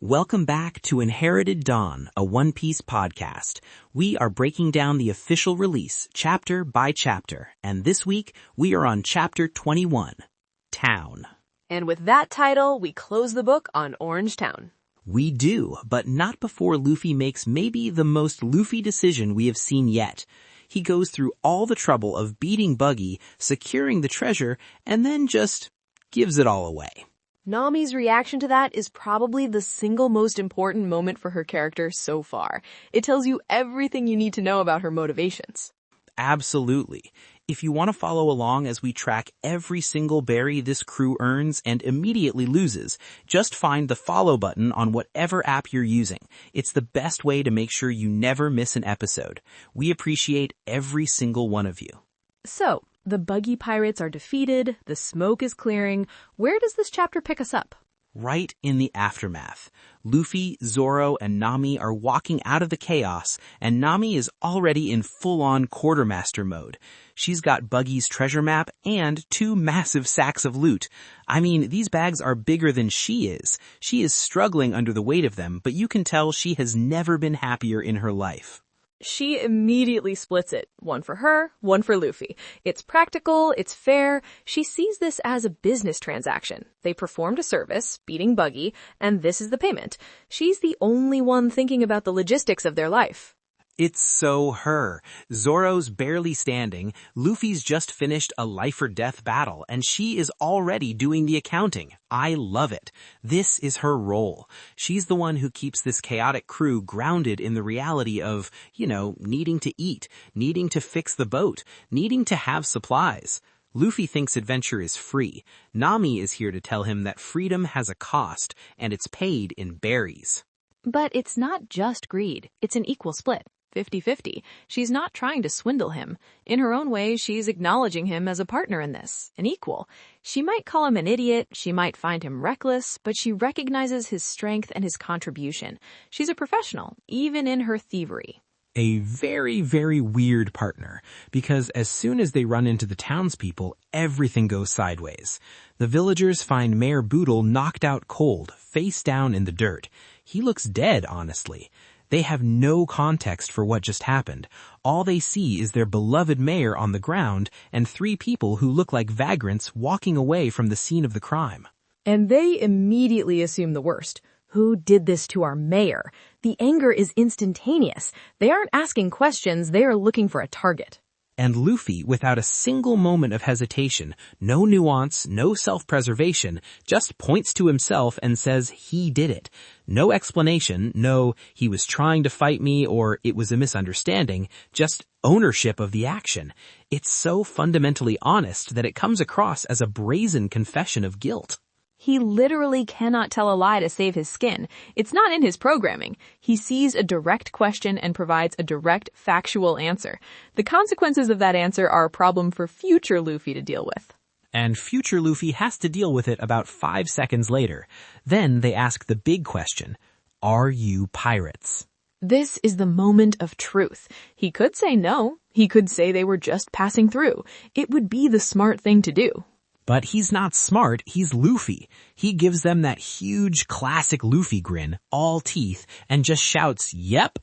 Welcome back to Inherited Dawn, a One Piece podcast. We are breaking down the official release chapter by chapter, and this week we are on chapter 21, Town. And with that title, we close the book on Orange Town. We do, but not before Luffy makes maybe the most Luffy decision we have seen yet. He goes through all the trouble of beating Buggy, securing the treasure, and then just gives it all away. Nami's reaction to that is probably the single most important moment for her character so far. It tells you everything you need to know about her motivations. Absolutely. If you want to follow along as we track every single berry this crew earns and immediately loses, just find the follow button on whatever app you're using. It's the best way to make sure you never miss an episode. We appreciate every single one of you. So, the Buggy Pirates are defeated, the smoke is clearing. Where does this chapter pick us up? Right in the aftermath. Luffy, Zoro, and Nami are walking out of the chaos, and Nami is already in full-on Quartermaster mode. She's got Buggy's treasure map and 2 massive sacks of loot. I mean, these bags are bigger than she is. She is struggling under the weight of them, but you can tell she has never been happier in her life. She immediately splits it. One for her, one for Luffy. It's practical, it's fair. She sees this as a business transaction. They performed a service, beating Buggy, and this is the payment. She's the only one thinking about the logistics of their life. It's so her. Zoro's barely standing, Luffy's just finished a life-or-death battle, and she is already doing the accounting. I love it. This is her role. She's the one who keeps this chaotic crew grounded in the reality of, needing to eat, needing to fix the boat, needing to have supplies. Luffy thinks adventure is free. Nami is here to tell him that freedom has a cost, and it's paid in berries. But it's not just greed. It's an equal split. 50-50. She's not trying to swindle him. In her own way, she's acknowledging him as a partner in this, an equal. She might call him an idiot, she might find him reckless, but she recognizes his strength and his contribution. She's a professional, even in her thievery. A very, very weird partner, because as soon as they run into the townspeople, everything goes sideways. The villagers find Mayor Boodle knocked out cold, face down in the dirt. He looks dead, honestly. They have no context for what just happened. All they see is their beloved mayor on the ground and 3 people who look like vagrants walking away from the scene of the crime. And they immediately assume the worst. Who did this to our mayor? The anger is instantaneous. They aren't asking questions, they are looking for a target. And Luffy, without a single moment of hesitation, no nuance, no self-preservation, just points to himself and says he did it. No explanation, no he was trying to fight me or it was a misunderstanding, just ownership of the action. It's so fundamentally honest that it comes across as a brazen confession of guilt. He literally cannot tell a lie to save his skin. It's not in his programming. He sees a direct question and provides a direct, factual answer. The consequences of that answer are a problem for future Luffy to deal with. And future Luffy has to deal with it about 5 seconds later. Then they ask the big question, are you pirates? This is the moment of truth. He could say no. He could say they were just passing through. It would be the smart thing to do. But he's not smart, he's Luffy. He gives them that huge classic Luffy grin, all teeth, and just shouts, yep.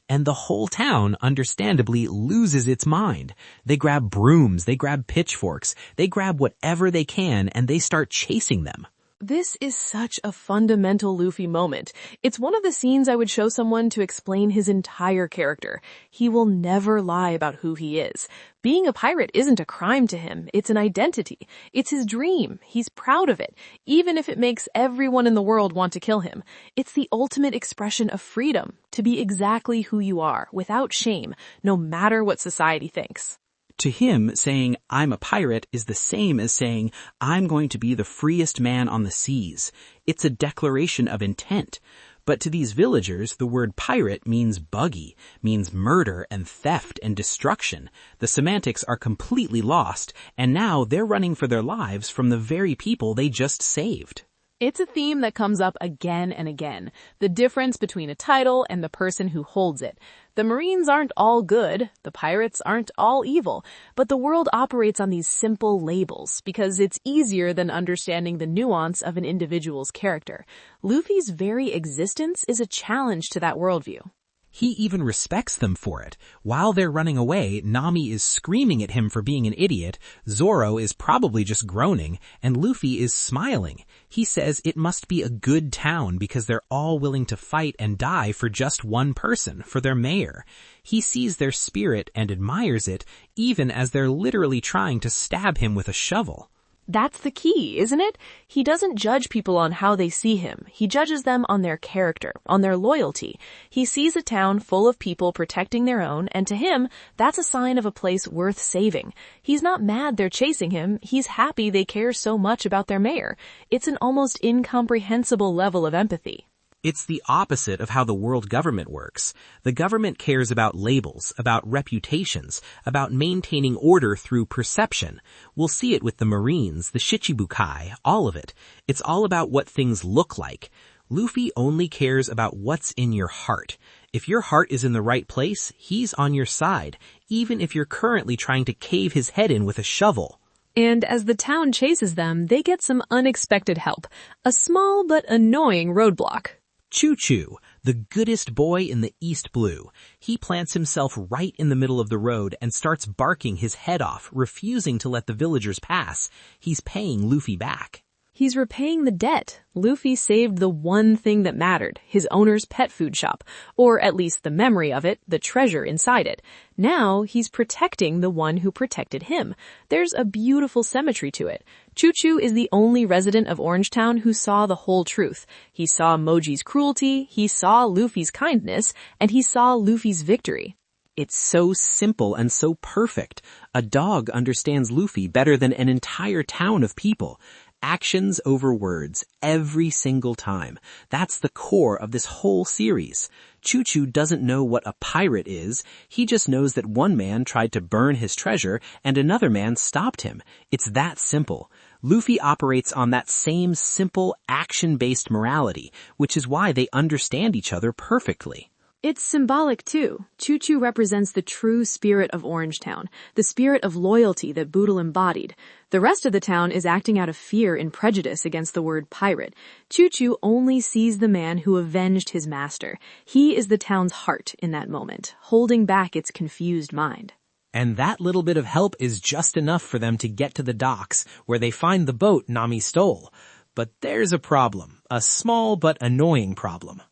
And the whole town, understandably, loses its mind. They grab brooms, they grab pitchforks, they grab whatever they can, and they start chasing them. This is such a fundamental Luffy moment. It's one of the scenes I would show someone to explain his entire character. He will never lie about who he is. Being a pirate isn't a crime to him. It's an identity. It's his dream. He's proud of it, even if it makes everyone in the world want to kill him. It's the ultimate expression of freedom, to be exactly who you are, without shame, no matter what society thinks. To him, saying, I'm a pirate is the same as saying, I'm going to be the freest man on the seas. It's a declaration of intent. But to these villagers, the word pirate means buggy, means murder and theft and destruction. The semantics are completely lost, and now they're running for their lives from the very people they just saved. It's a theme that comes up again and again, the difference between a title and the person who holds it. The Marines aren't all good, the pirates aren't all evil, but the world operates on these simple labels because it's easier than understanding the nuance of an individual's character. Luffy's very existence is a challenge to that worldview. He even respects them for it. While they're running away, Nami is screaming at him for being an idiot, Zoro is probably just groaning, and Luffy is smiling. He says it must be a good town because they're all willing to fight and die for just one person, for their mayor. He sees their spirit and admires it, even as they're literally trying to stab him with a shovel. That's the key, isn't it? He doesn't judge people on how they see him. He judges them on their character, on their loyalty. He sees a town full of people protecting their own, and to him, that's a sign of a place worth saving. He's not mad they're chasing him. He's happy they care so much about their mayor. It's an almost incomprehensible level of empathy. It's the opposite of how the world government works. The government cares about labels, about reputations, about maintaining order through perception. We'll see it with the Marines, the Shichibukai, all of it. It's all about what things look like. Luffy only cares about what's in your heart. If your heart is in the right place, he's on your side, even if you're currently trying to cave his head in with a shovel. And as the town chases them, they get some unexpected help. A small but annoying roadblock. Chouchou, the goodest boy in the East Blue. He plants himself right in the middle of the road and starts barking his head off, refusing to let the villagers pass. He's paying Luffy back. He's repaying the debt. Luffy saved the one thing that mattered, his owner's pet food shop, or at least the memory of it, the treasure inside it. Now he's protecting the one who protected him. There's a beautiful symmetry to it. Chouchou is the only resident of Orangetown who saw the whole truth. He saw Moji's cruelty, he saw Luffy's kindness, and he saw Luffy's victory. It's so simple and so perfect. A dog understands Luffy better than an entire town of people. Actions over words, every single time. That's the core of this whole series. Chouchou doesn't know what a pirate is. He just knows that one man tried to burn his treasure and another man stopped him. It's that simple. Luffy operates on that same simple, action-based morality, which is why they understand each other perfectly. It's symbolic, too. Chouchou represents the true spirit of Orangetown, the spirit of loyalty that Boodle embodied. The rest of the town is acting out of fear and prejudice against the word pirate. Chouchou only sees the man who avenged his master. He is the town's heart in that moment, holding back its confused mind. And that little bit of help is just enough for them to get to the docks, where they find the boat Nami stole. But there's a problem, a small but annoying problem.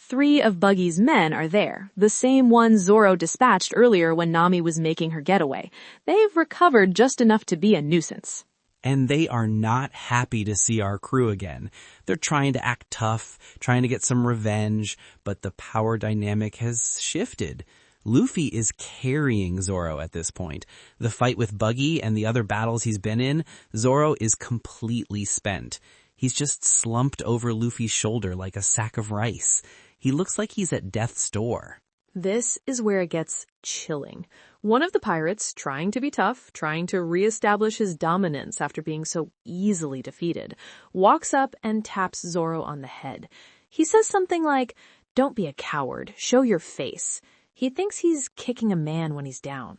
3 of Buggy's men are there, the same ones Zoro dispatched earlier when Nami was making her getaway. They've recovered just enough to be a nuisance. And they are not happy to see our crew again. They're trying to act tough, trying to get some revenge, but the power dynamic has shifted. Luffy is carrying Zoro at this point. The fight with Buggy and the other battles he's been in, Zoro is completely spent. He's just slumped over Luffy's shoulder like a sack of rice. He looks like he's at death's door. This is where it gets chilling. One of the pirates, trying to be tough, trying to reestablish his dominance after being so easily defeated, walks up and taps Zoro on the head. He says something like, "Don't be a coward, show your face." He thinks he's kicking a man when he's down.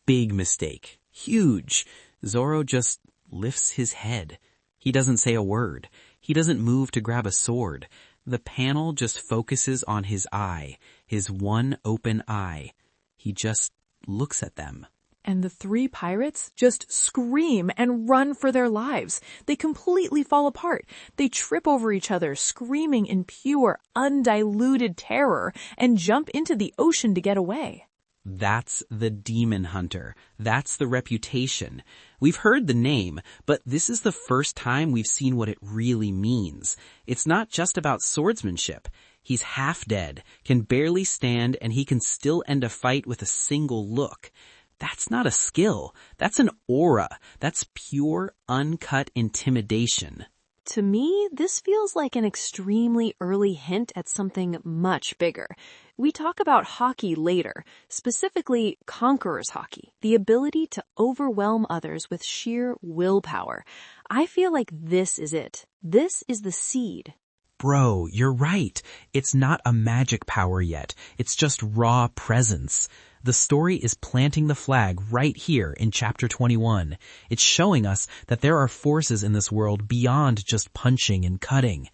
Big mistake. Huge. Zoro just lifts his head. He doesn't say a word. He doesn't move to grab a sword. The panel just focuses on his eye, his one open eye. He just looks at them. And the 3 pirates just scream and run for their lives. They completely fall apart. They trip over each other, screaming in pure, undiluted terror, and jump into the ocean to get away. That's the Demon Hunter. That's the reputation. We've heard the name, but this is the first time we've seen what it really means. It's not just about swordsmanship. He's half dead, can barely stand, and he can still end a fight with a single look. That's not a skill. That's an aura. That's pure, uncut intimidation. To me, this feels like an extremely early hint at something much bigger. We talk about hockey later, specifically conqueror's hockey, the ability to overwhelm others with sheer willpower. I feel like this is it. This is the seed. Bro, you're right. It's not a magic power yet. It's just raw presence. The story is planting the flag right here in chapter 21. It's showing us that there are forces in this world beyond just punching and cutting.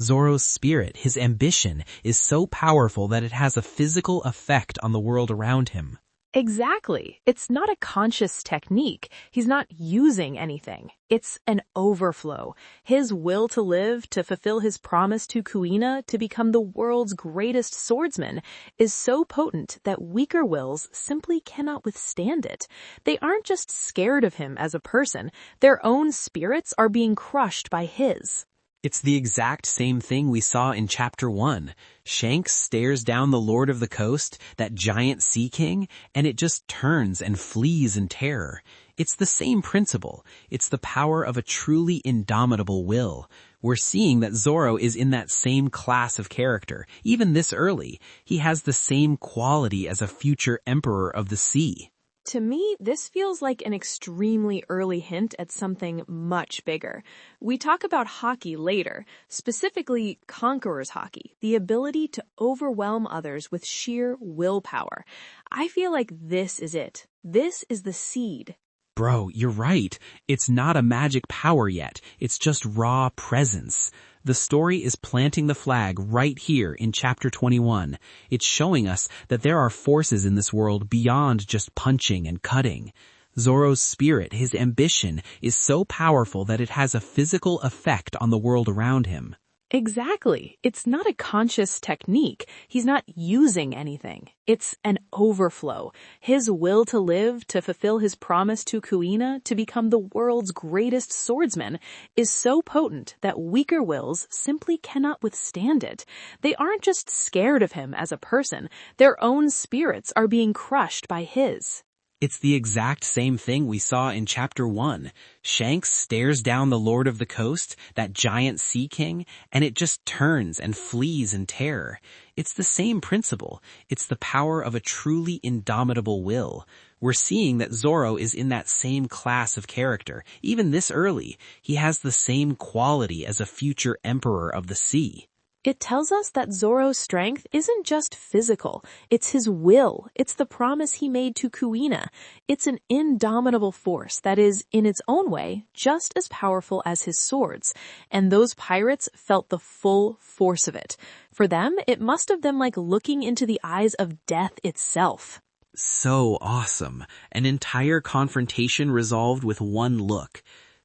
Zoro's spirit, his ambition, is so powerful that it has a physical effect on the world around him. Exactly. It's not a conscious technique. He's not using anything. It's an overflow. His will to live, to fulfill his promise to Kuina, to become the world's greatest swordsman, is so potent that weaker wills simply cannot withstand it. They aren't just scared of him as a person. Their own spirits are being crushed by his. It's the exact same thing we saw in chapter 1. Shanks stares down the Lord of the Coast, that giant sea king, and it just turns and flees in terror. It's the same principle. It's the power of a truly indomitable will. We're seeing that Zoro is in that same class of character, even this early. He has the same quality as a future emperor of the sea. To me, this feels like an extremely early hint at something much bigger. We talk about hockey later, specifically conqueror's hockey, the ability to overwhelm others with sheer willpower. I feel like this is it. This is the seed. Bro, you're right. It's not a magic power yet. It's just raw presence. The story is planting the flag right here in chapter 21. It's showing us that there are forces in this world beyond just punching and cutting. Zoro's spirit, his ambition, is so powerful that it has a physical effect on the world around him. Exactly. It's not a conscious technique. He's not using anything. It's an overflow. His will to live, to fulfill his promise to Kuina, to become the world's greatest swordsman, is so potent that weaker wills simply cannot withstand it. They aren't just scared of him as a person. Their own spirits are being crushed by his. It's the exact same thing we saw in chapter 1. Shanks stares down the Lord of the Coast, that giant sea king, and it just turns and flees in terror. It's the same principle. It's the power of a truly indomitable will. We're seeing that Zoro is in that same class of character, even this early. He has the same quality as a future emperor of the sea. It tells us that Zoro's strength isn't just physical. It's his will. It's the promise he made to Kuina. It's an indomitable force that is, in its own way, just as powerful as his swords. And those pirates felt the full force of it. For them, it must have been like looking into the eyes of death itself. So awesome. An entire confrontation resolved with one look.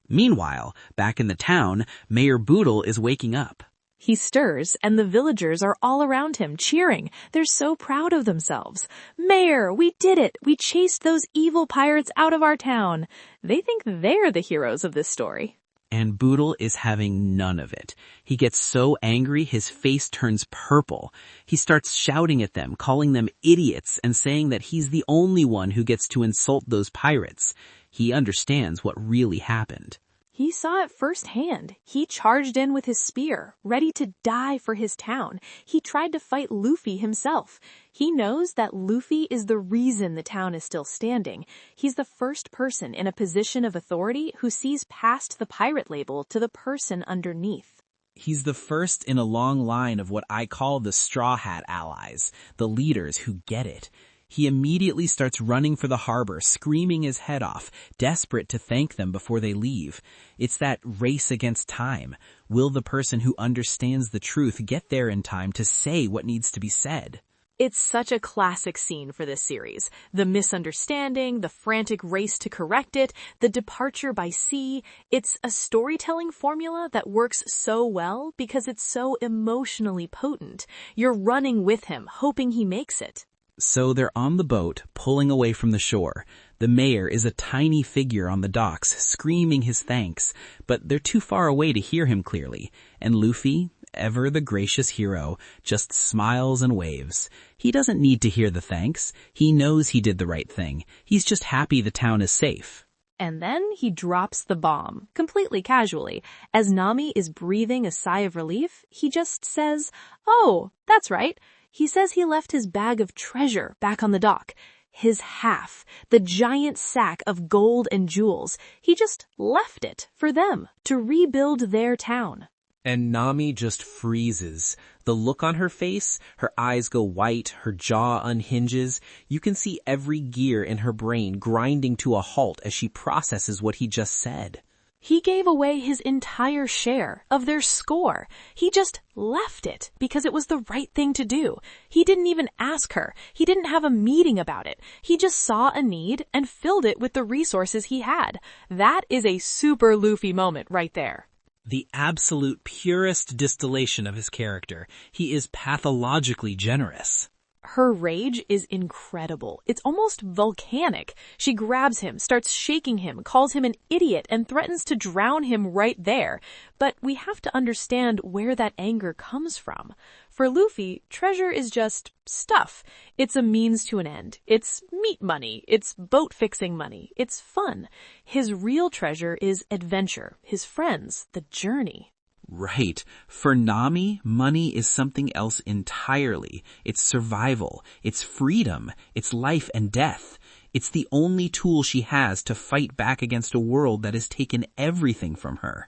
Meanwhile, back in the town, Mayor Boodle is waking up. He stirs, and the villagers are all around him, cheering. They're so proud of themselves. Mayor, we did it! We chased those evil pirates out of our town. They think they're the heroes of this story. And Boodle is having none of it. He gets so angry his face turns purple. He starts shouting at them, calling them idiots, and saying that he's the only one who gets to insult those pirates. He understands what really happened. He saw it firsthand. He charged in with his spear, ready to die for his town. He tried to fight Luffy himself. He knows that Luffy is the reason the town is still standing. He's the first person in a position of authority who sees past the pirate label to the person underneath. He's the first in a long line of what I call the Straw Hat allies, the leaders who get it. He immediately starts running for the harbor, screaming his head off, desperate to thank them before they leave. It's that race against time. Will the person who understands the truth get there in time to say what needs to be said? It's such a classic scene for this series. The misunderstanding, the frantic race to correct it, the departure by sea. It's a storytelling formula that works so well because it's so emotionally potent. You're running with him, hoping he makes it. So they're on the boat, pulling away from the shore. The mayor is a tiny figure on the docks, screaming his thanks, but they're too far away to hear him clearly. And Luffy, ever the gracious hero, just smiles and waves. He doesn't need to hear the thanks. He knows he did the right thing. He's just happy the town is safe. And then he drops the bomb, completely casually. As Nami is breathing a sigh of relief, he just says, "Oh, that's right." He says he left his bag of treasure back on the dock. His half, the giant sack of gold and jewels. He just left it for them to rebuild their town. And Nami just freezes. The look on her face, her eyes go white, her jaw unhinges. You can see every gear in her brain grinding to a halt as she processes what he just said. He gave away his entire share of their score. He just left it because it was the right thing to do. He didn't even ask her. He didn't have a meeting about it. He just saw a need and filled it with the resources he had. That is a super Luffy moment right there. The absolute purest distillation of his character. He is pathologically generous. Her rage is incredible. It's almost volcanic. She grabs him, starts shaking him, calls him an idiot, and threatens to drown him right there. But we have to understand where that anger comes from. For Luffy, treasure is just stuff. It's a means to an end. It's meat money. It's boat-fixing money. It's fun. His real treasure is adventure, his friends, the journey. Right. For Nami, money is something else entirely. It's survival. It's freedom. It's life and death. It's the only tool she has to fight back against a world that has taken everything from her.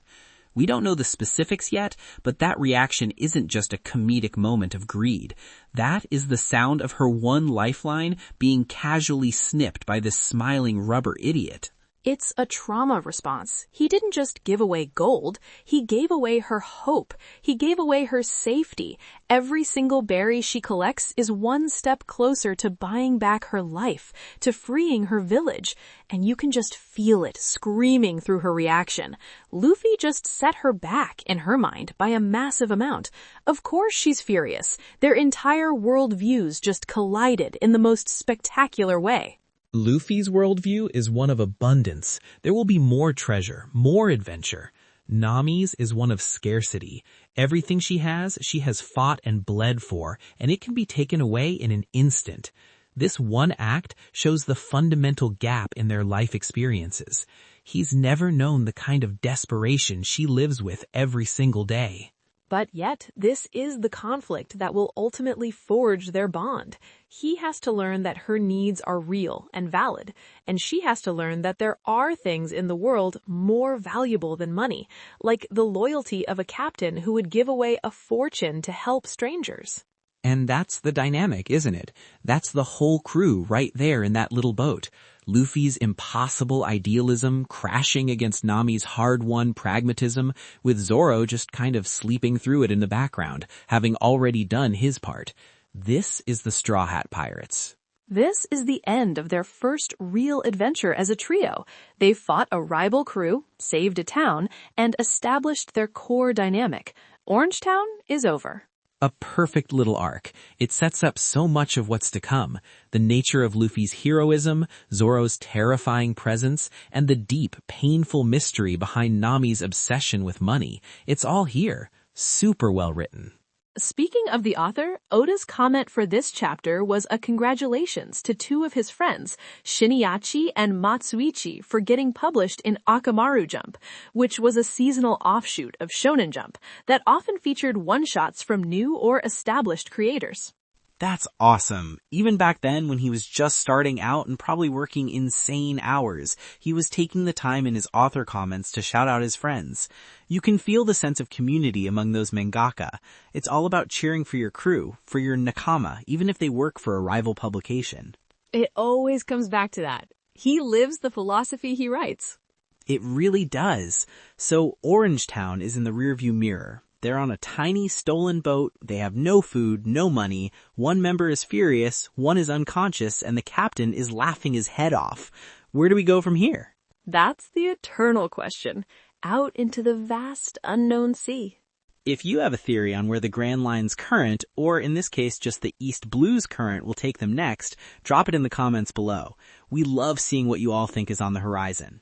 We don't know the specifics yet, but that reaction isn't just a comedic moment of greed. That is the sound of her one lifeline being casually snipped by this smiling rubber idiot. It's a trauma response. He didn't just give away gold. He gave away her hope. He gave away her safety. Every single berry she collects is one step closer to buying back her life, to freeing her village. And you can just feel it screaming through her reaction. Luffy just set her back, in her mind, by a massive amount. Of course she's furious. Their entire worldviews just collided in the most spectacular way. Luffy's worldview is one of abundance. There will be more treasure, more adventure. Nami's is one of scarcity. Everything she has fought and bled for, and it can be taken away in an instant. This one act shows the fundamental gap in their life experiences. He's never known the kind of desperation she lives with every single day. But yet, this is the conflict that will ultimately forge their bond. He has to learn that her needs are real and valid, and she has to learn that there are things in the world more valuable than money, like the loyalty of a captain who would give away a fortune to help strangers. And that's the dynamic, isn't it? That's the whole crew right there in that little boat. Luffy's impossible idealism crashing against Nami's hard-won pragmatism, with Zoro just kind of sleeping through it in the background, having already done his part. This is the Straw Hat Pirates. This is the end of their first real adventure as a trio. They fought a rival crew, saved a town, and established their core dynamic. Orangetown is over. A perfect little arc. It sets up so much of what's to come. The nature of Luffy's heroism, Zoro's terrifying presence, and the deep, painful mystery behind Nami's obsession with money. It's all here. Super well written. Speaking of the author, Oda's comment for this chapter was a congratulations to two of his friends, Shiniachi and Matsuichi, for getting published in Akamaru Jump, which was a seasonal offshoot of Shonen Jump that often featured one-shots from new or established creators. That's awesome. Even back then when he was just starting out and probably working insane hours, he was taking the time in his author comments to shout out his friends. You can feel the sense of community among those mangaka. It's all about cheering for your crew, for your nakama, even if they work for a rival publication. It always comes back to that. He lives the philosophy he writes. It really does. So Orangetown is in the rearview mirror. They're on a tiny stolen boat, they have no food, no money, one member is furious, one is unconscious, and the captain is laughing his head off. Where do we go from here? That's the eternal question. Out into the vast unknown sea. If you have a theory on where the Grand Line's current, or in this case just the East Blue's current, will take them next, drop it in the comments below. We love seeing what you all think is on the horizon.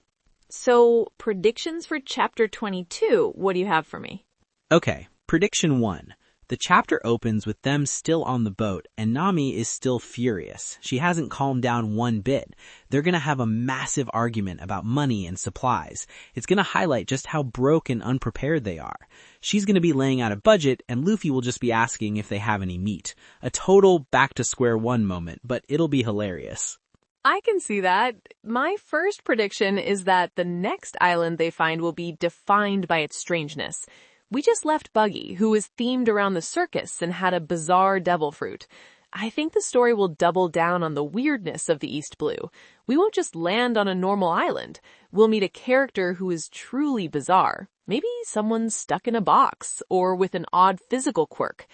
So, predictions for Chapter 22, what do you have for me? Okay, prediction 1. The chapter opens with them still on the boat, and Nami is still furious. She hasn't calmed down one bit. They're gonna have a massive argument about money and supplies. It's gonna highlight just how broke and unprepared they are. She's gonna be laying out a budget, and Luffy will just be asking if they have any meat. A total back to square one moment, but it'll be hilarious. I can see that. My first prediction is that the next island they find will be defined by its strangeness. We just left Buggy, who was themed around the circus and had a bizarre devil fruit. I think the story will double down on the weirdness of the East Blue. We won't just land on a normal island. We'll meet a character who is truly bizarre. Maybe someone stuck in a box, or with an odd physical quirk.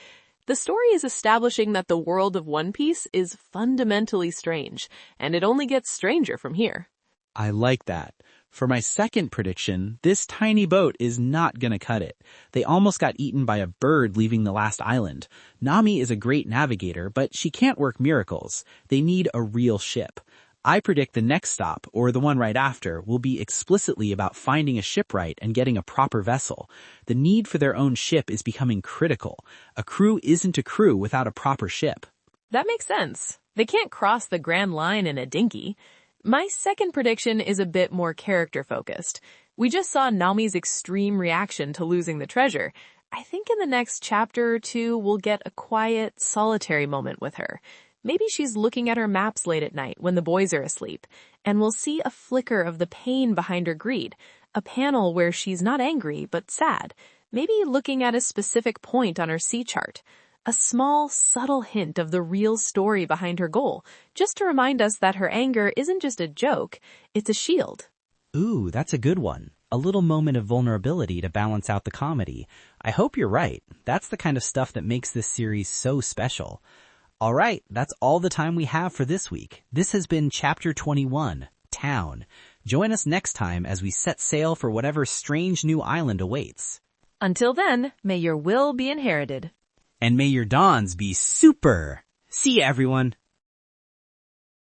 The story is establishing that the world of One Piece is fundamentally strange, and it only gets stranger from here. I like that. For my second prediction, this tiny boat is not gonna cut it. They almost got eaten by a bird leaving the last island. Nami is a great navigator, but she can't work miracles. They need a real ship. I predict the next stop, or the one right after, will be explicitly about finding a shipwright and getting a proper vessel. The need for their own ship is becoming critical. A crew isn't a crew without a proper ship. That makes sense. They can't cross the Grand Line in a dinghy. My second prediction is a bit more character-focused. We just saw Nami's extreme reaction to losing the treasure. I think in the next chapter or two, we'll get a quiet, solitary moment with her. Maybe she's looking at her maps late at night when the boys are asleep, and we'll see a flicker of the pain behind her greed, a panel where she's not angry but sad, maybe looking at a specific point on her sea chart. A small, subtle hint of the real story behind her goal, just to remind us that her anger isn't just a joke, it's a shield. Ooh, that's a good one. A little moment of vulnerability to balance out the comedy. I hope you're right. That's the kind of stuff that makes this series so special. All right, that's all the time we have for this week. This has been Chapter 21, Town. Join us next time as we set sail for whatever strange new island awaits. Until then, may your will be inherited. And may your dawns be super. See ya, everyone.